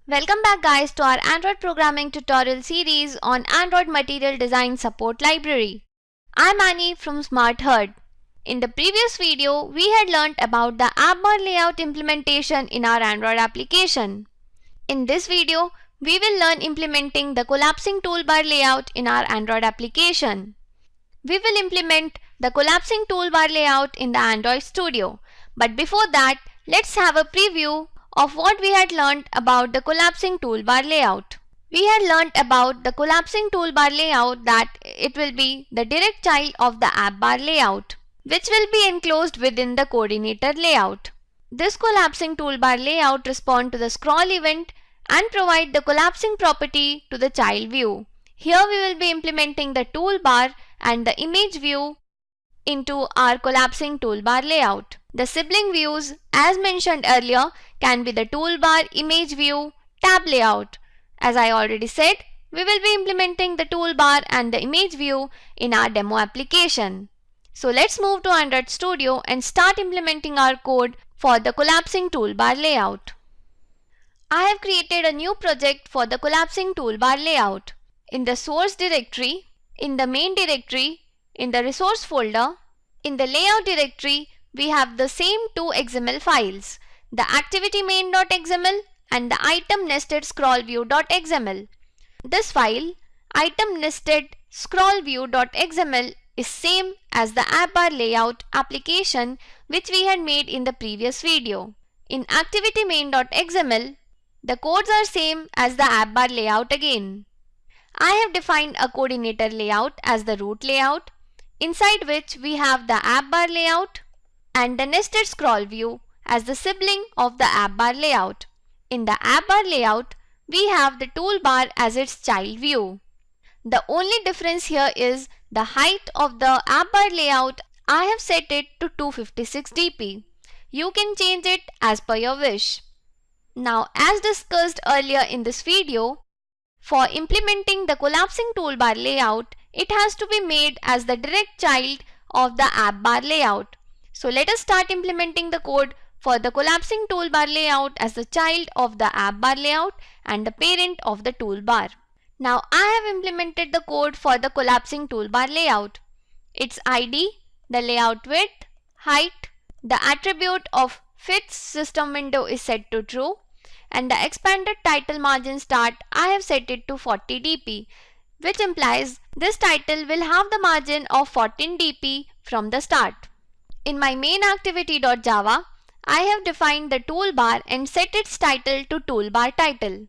Welcome back guys to our Android programming tutorial series on Android Material Design Support Library. I'm Annie from Smartherd. In the previous video, we had learned about the AppBarLayout implementation in our Android application. In this video, we will learn implementing the Collapsing Toolbar Layout in our Android application. We will implement the Collapsing Toolbar Layout in the Android Studio. But before that, let's have a preview of what we had learned about the Collapsing Toolbar Layout. We had learned about the Collapsing Toolbar Layout that it will be the direct child of the AppBarLayout, which will be enclosed within the Coordinator layout. This Collapsing Toolbar Layout responds to the scroll event and provide the collapsing property to the child view. Here we will be implementing the toolbar and the image view into our Collapsing Toolbar Layout. The sibling views, as mentioned earlier, can be the toolbar, image view, tab layout. As I already said, we will be implementing the toolbar and the image view in our demo application. So let's move to Android Studio and start implementing our code for the Collapsing Toolbar Layout. I have created a new project for the Collapsing Toolbar Layout. In the source directory, in the main directory, in the resource folder, in the layout directory, we have the same two XML files, the activity main.xml and the item nested scroll view.xml. This file, item nested scroll view.xml, is same as the AppBarLayout application which we had made in the previous video. In activity main.xml, the codes are same as the AppBarLayout again. I have defined a coordinator layout as the root layout, inside which we have the AppBarLayout and the nested scroll view as the sibling of the AppBarLayout. In the AppBarLayout, we have the toolbar as its child view. The only difference here is the height of the AppBarLayout. I have set it to 256 dp. You can change it as per your wish. Now, as discussed earlier in this video, for implementing the Collapsing Toolbar Layout, it has to be made as the direct child of the AppBarLayout. So let us start implementing the code for the Collapsing Toolbar Layout as the child of the AppBarLayout and the parent of the toolbar. Now I have implemented the code for the Collapsing Toolbar Layout. Its ID, the layout width, height, the attribute of fits system window is set to true, and the expanded title margin start I have set it to 40 dp, which implies this title will have the margin of 14 dp from the start. In my main activity.java, I have defined the toolbar and set its title to toolbar title.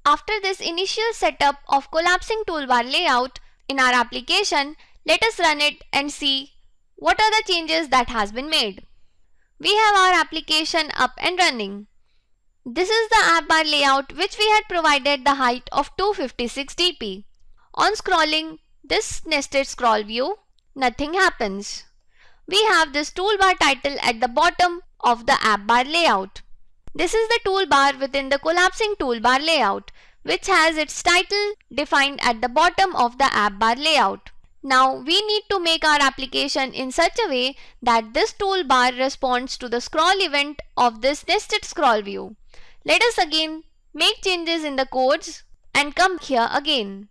After this initial setup of Collapsing Toolbar Layout in our application, let us run it and see what are the changes that has been made. We have our application up and running. This is the AppBarLayout which we had provided the height of 256 dp. On scrolling this nested scroll view, nothing happens. We have this toolbar title at the bottom of the AppBarLayout. This is the toolbar within the Collapsing Toolbar Layout, which has its title defined at the bottom of the AppBarLayout. Now we need to make our application in such a way that this toolbar responds to the scroll event of this nested scroll view. Let us again make changes in the codes and come here again.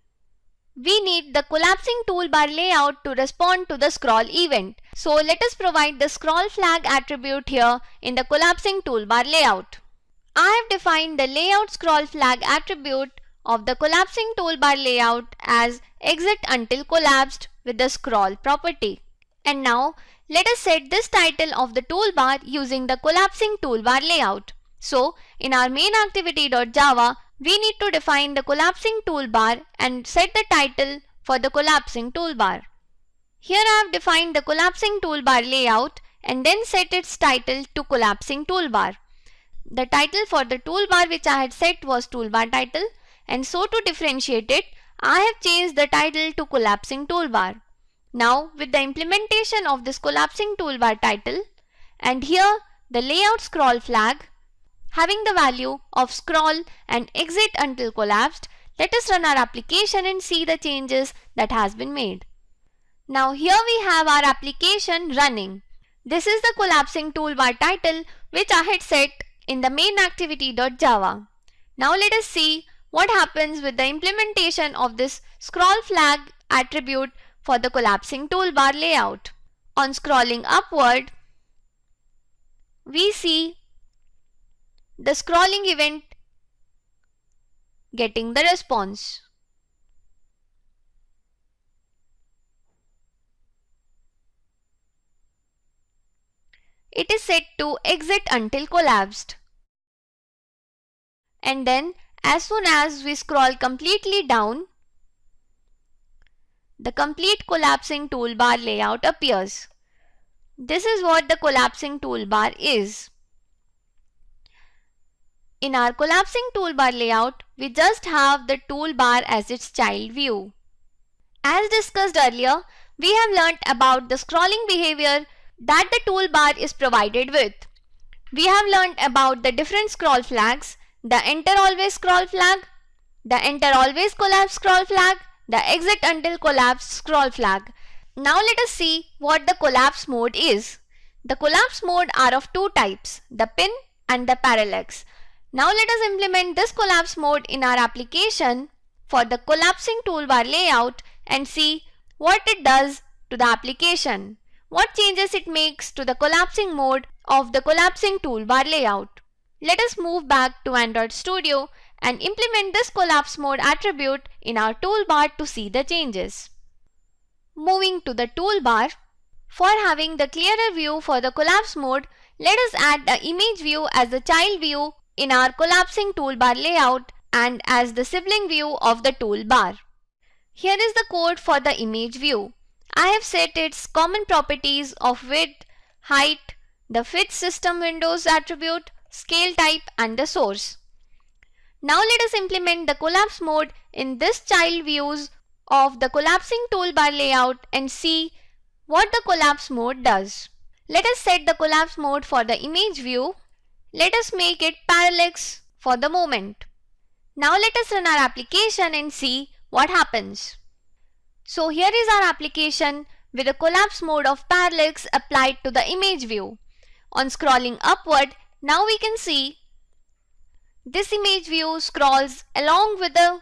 We need the Collapsing Toolbar Layout to respond to the scroll event. So let us provide the scroll flag attribute here in the Collapsing Toolbar Layout. I have defined the layout scroll flag attribute of the Collapsing Toolbar Layout as exit until collapsed with the scroll property. And now let us set this title of the toolbar using the Collapsing Toolbar Layout. So in our main activity.java, we need to define the Collapsing Toolbar and set the title for the Collapsing Toolbar. Here I have defined the Collapsing Toolbar Layout and then set its title to Collapsing Toolbar. The title for the toolbar which I had set was toolbar title, and so to differentiate it, I have changed the title to Collapsing Toolbar. Now with the implementation of this Collapsing Toolbar title and here the layout scroll flag having the value of scroll and exit until collapsed, let us run our application and see the changes that has been made. Now here we have our application running. This is the Collapsing Toolbar title which I had set in the main activity.java. Now let us see what happens with the implementation of this scroll flag attribute for the collapsing toolbar layout. On scrolling upward, we see the scrolling event getting the response. It is set to exit until collapsed. And then as soon as we scroll completely down, the complete collapsing toolbar layout appears. This is what the collapsing toolbar is. In our collapsing toolbar layout, we just have the toolbar as its child view. As discussed earlier, we have learnt about the scrolling behavior that the toolbar is provided with. We have learnt about the different scroll flags, the enter always scroll flag, the enter always collapse scroll flag, the exit until collapse scroll flag. Now let us see what the collapse mode is. The collapse mode are of two types, the pin and the parallax. Now let us implement this collapse mode in our application for the collapsing toolbar layout and see what it does to the application, what changes it makes to the collapsing mode of the collapsing toolbar layout. Let us move back to Android Studio and implement this collapse mode attribute in our toolbar to see the changes. Moving to the toolbar, for having the clearer view for the collapse mode, let us add the image view as the child view in our collapsing toolbar layout and as the sibling view of the toolbar. Here is the code for the image view. I have set its common properties of width, height, the fit system windows attribute, scale type and the source. Now let us implement the collapse mode in this child views of the collapsing toolbar layout and see what the collapse mode does. Let us set the collapse mode for the image view. Let us make it parallax for the moment. Now let us run our application and see what happens. So here is our application with the collapse mode of parallax applied to the image view. On scrolling upward, now we can see this image view scrolls along with the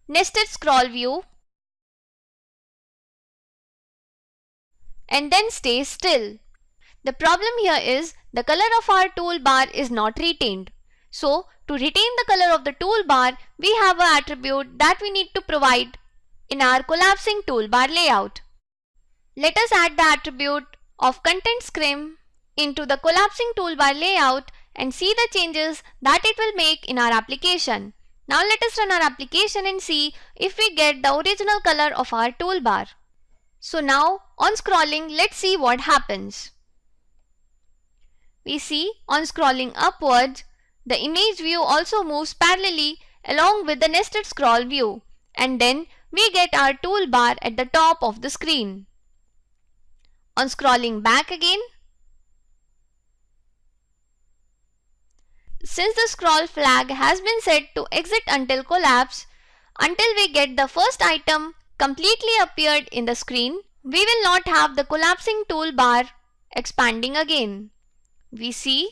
nested scroll view and then stays still. The problem here is the color of our toolbar is not retained. So to retain the color of the toolbar, we have an attribute that we need to provide in our collapsing toolbar layout. Let us add the attribute of content scrim into the collapsing toolbar layout and see the changes that it will make in our application. Now let us run our application and see if we get the original color of our toolbar. So now on scrolling, let's see what happens. We see on scrolling upwards, the image view also moves parallelly along with the nested scroll view, and then we get our toolbar at the top of the screen. On scrolling back again, since the scroll flag has been set to exit until collapse, until we get the first item completely appeared in the screen, we will not have the collapsing toolbar expanding again. We see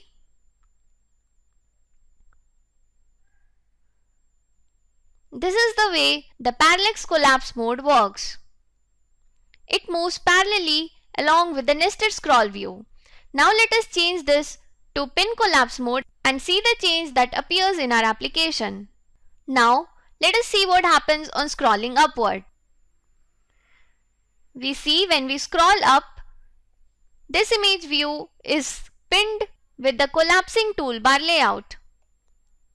this is the way the parallax collapse mode works. It moves parallelly along with the nested scroll view. Now let us change this to pin collapse mode and see the change that appears in our application. Now let us see what happens on scrolling upward. We see when we scroll up, this image view is pinned with the collapsing toolbar layout.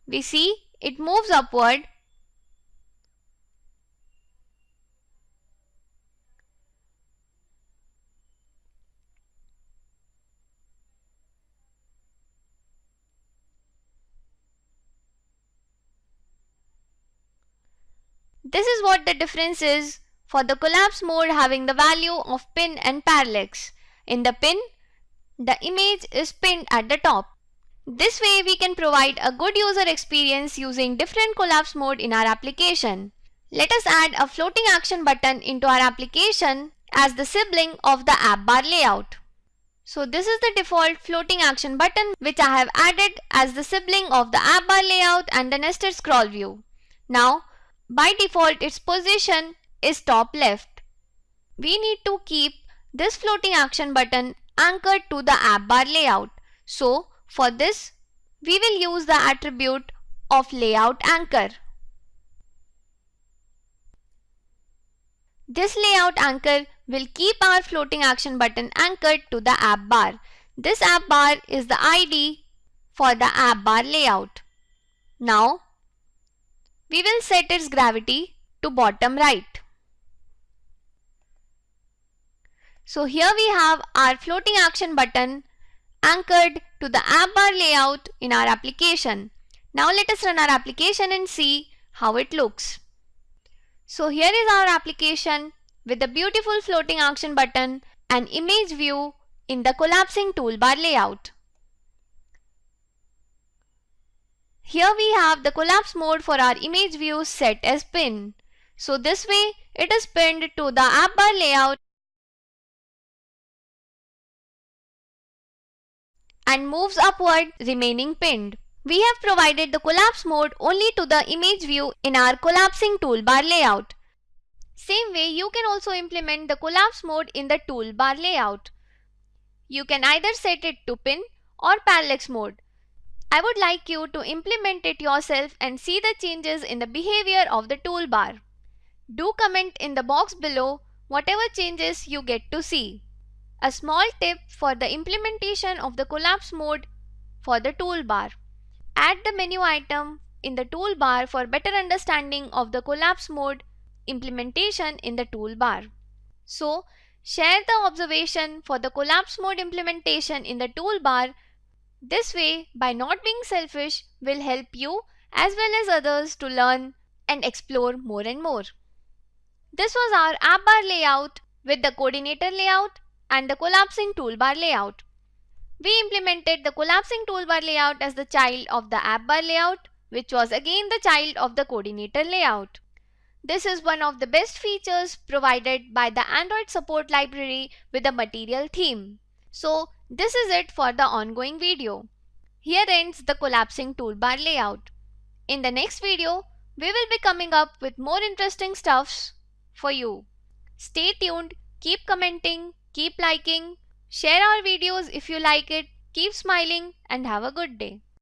We see it moves upward . This is what the difference is for the collapse mode having the value of pin and parallax. In the pin, the image is pinned at the top. This way we can provide a good user experience using different collapse mode in our application. Let us add a floating action button into our application as the sibling of the AppBarLayout. So this is the default floating action button which I have added as the sibling of the AppBar layout and the nested scroll view. Now, by default its position is top left. We need to keep this floating action button anchored to the AppBar layout. So for this, we will use the attribute of layout anchor. This layout anchor will keep our floating action button anchored to the app bar. This app bar is the ID for the app bar layout. Now, we will set its gravity to bottom right. So here we have our floating action button anchored to the app bar layout in our application. Now let us run our application and see how it looks. So here is our application with the beautiful floating action button and image view in the collapsing toolbar layout. Here we have the collapse mode for our image view set as pin. So this way it is pinned to the app bar layout and moves upward remaining pinned. We have provided the collapse mode only to the image view in our collapsing toolbar layout. Same way, you can also implement the collapse mode in the toolbar layout. You can either set it to pin or parallax mode. I would like you to implement it yourself and see the changes in the behavior of the toolbar. Do comment in the box below whatever changes you get to see. A small tip for the implementation of the collapse mode for the toolbar. Add the menu item in the toolbar for better understanding of the collapse mode implementation in the toolbar. So, share the observation for the collapse mode implementation in the toolbar. This way, by not being selfish, will help you as well as others to learn and explore more and more. This was our app bar layout with the coordinator layout and the collapsing toolbar layout. We implemented the collapsing toolbar layout as the child of the app bar layout, which was again the child of the coordinator layout. This is one of the best features provided by the Android support library with the material theme. So this is it for the ongoing video. Here ends the collapsing toolbar layout. In the next video, we will be coming up with more interesting stuffs for you. Stay tuned, keep commenting, keep liking, share our videos if you like it, keep smiling and have a good day.